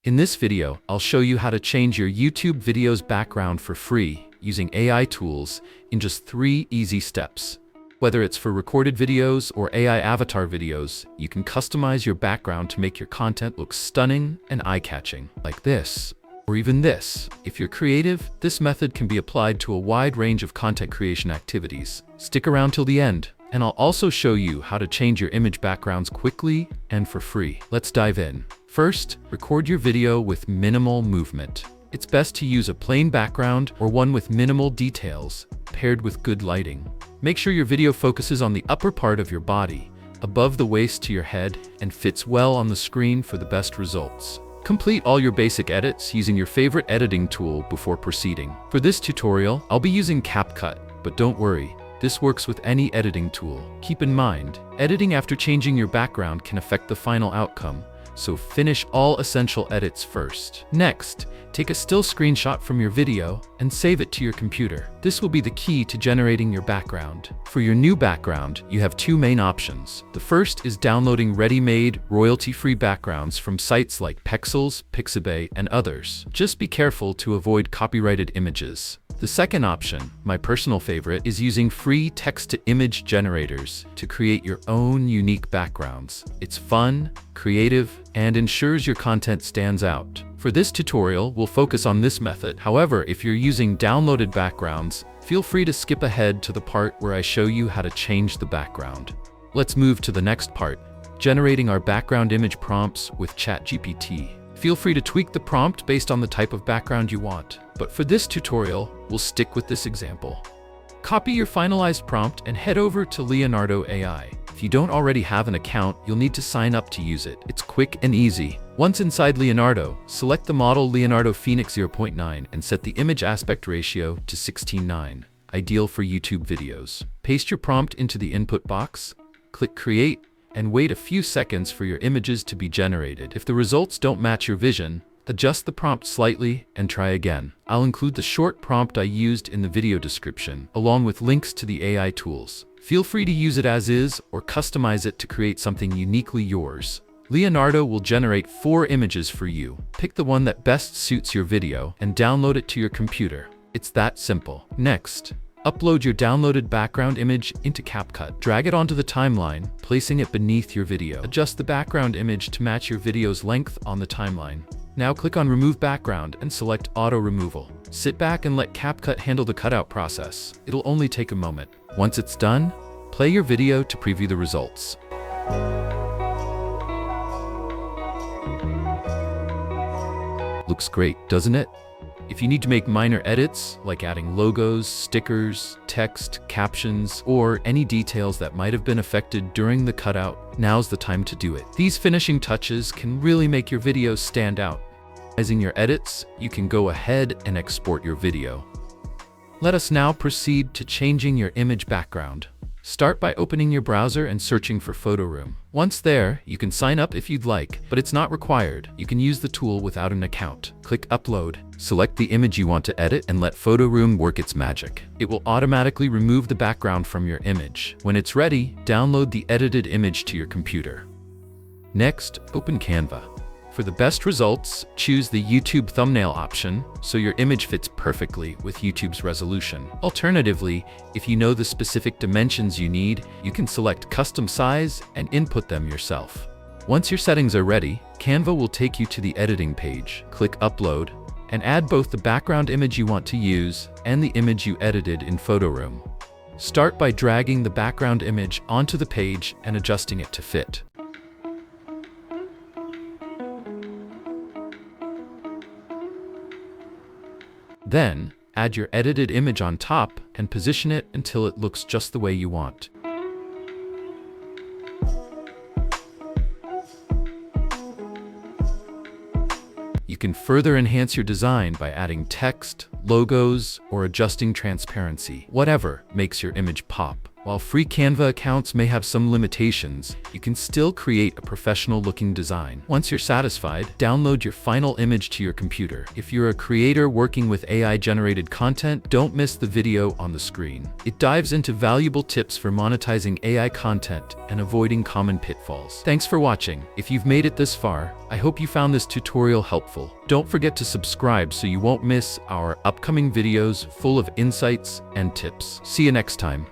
In this video, I'll show you how to change your YouTube video's background for free using AI tools in just 3 easy steps. Whether it's for recorded videos or AI avatar videos, you can customize your background to make your content look stunning and eye-catching, like this, or even this. If you're creative, this method can be applied to a wide range of content creation activities. Stick around till the end, and I'll also show you how to change your image backgrounds quickly and for free. Let's dive in. First, record your video with minimal movement. It's best to use a plain background or one with minimal details, paired with good lighting. Make sure your video focuses on the upper part of your body, above the waist to your head, and fits well on the screen for the best results. Complete all your basic edits using your favorite editing tool before proceeding. For this tutorial, I'll be using CapCut, but don't worry, this works with any editing tool. Keep in mind, editing after changing your background can affect the final outcome, so finish all essential edits first. Next, take a still screenshot from your video and save it to your computer. This will be the key to generating your background. For your new background, you have 2 main options. The first is downloading ready-made, royalty-free backgrounds from sites like Pexels, Pixabay, and others. Just be careful to avoid copyrighted images. The second option, my personal favorite, is using free text-to-image generators to create your own unique backgrounds. It's fun, creative, and ensures your content stands out. For this tutorial, we'll focus on this method. However, if you're using downloaded backgrounds, feel free to skip ahead to the part where I show you how to change the background. Let's move to the next part, generating our background image prompts with ChatGPT. Feel free to tweak the prompt based on the type of background you want. But for this tutorial, we'll stick with this example. Copy your finalized prompt and head over to Leonardo Ai. If you don't already have an account, you'll need to sign up to use it. It's quick and easy. Once inside Leonardo, select the model Leonardo Phoenix 0.9 and set the image aspect ratio to 16:9, ideal for YouTube videos. Paste your prompt into the input box, click Create, and wait a few seconds for your images to be generated. If the results don't match your vision, adjust the prompt slightly and try again. I'll include the short prompt I used in the video description, along with links to the AI tools. Feel free to use it as is or customize it to create something uniquely yours. Leonardo will generate 4 images for you. Pick the one that best suits your video and download it to your computer. It's that simple. Next, upload your downloaded background image into CapCut. Drag it onto the timeline, placing it beneath your video. Adjust the background image to match your video's length on the timeline. Now click on Remove Background and select Auto Removal. Sit back and let CapCut handle the cutout process. It'll only take a moment. Once it's done, play your video to preview the results. Looks great, doesn't it? If you need to make minor edits, like adding logos, stickers, text, captions, or any details that might have been affected during the cutout, now's the time to do it. These finishing touches can really make your videos stand out. As in your edits, you can go ahead and export your video. Let us now proceed to changing your image background. Start by opening your browser and searching for Photo Room. Once there, you can sign up if you'd like, but it's not required. You can use the tool without an account. Click Upload, select the image you want to edit, and let Photo Room work its magic. It will automatically remove the background from your image. When it's ready, download the edited image to your computer. Next, open Canva. For the best results, choose the YouTube thumbnail option so your image fits perfectly with YouTube's resolution. Alternatively, if you know the specific dimensions you need, you can select custom size and input them yourself. Once your settings are ready, Canva will take you to the editing page. Click Upload and add both the background image you want to use and the image you edited in Photo Room. Start by dragging the background image onto the page and adjusting it to fit. Then, add your edited image on top and position it until it looks just the way you want. You can further enhance your design by adding text, logos, or adjusting transparency. Whatever makes your image pop. While free Canva accounts may have some limitations, you can still create a professional-looking design. Once you're satisfied, download your final image to your computer. If you're a creator working with AI-generated content, don't miss the video on the screen. It dives into valuable tips for monetizing AI content and avoiding common pitfalls. Thanks for watching. If you've made it this far, I hope you found this tutorial helpful. Don't forget to subscribe so you won't miss our upcoming videos full of insights and tips. See you next time.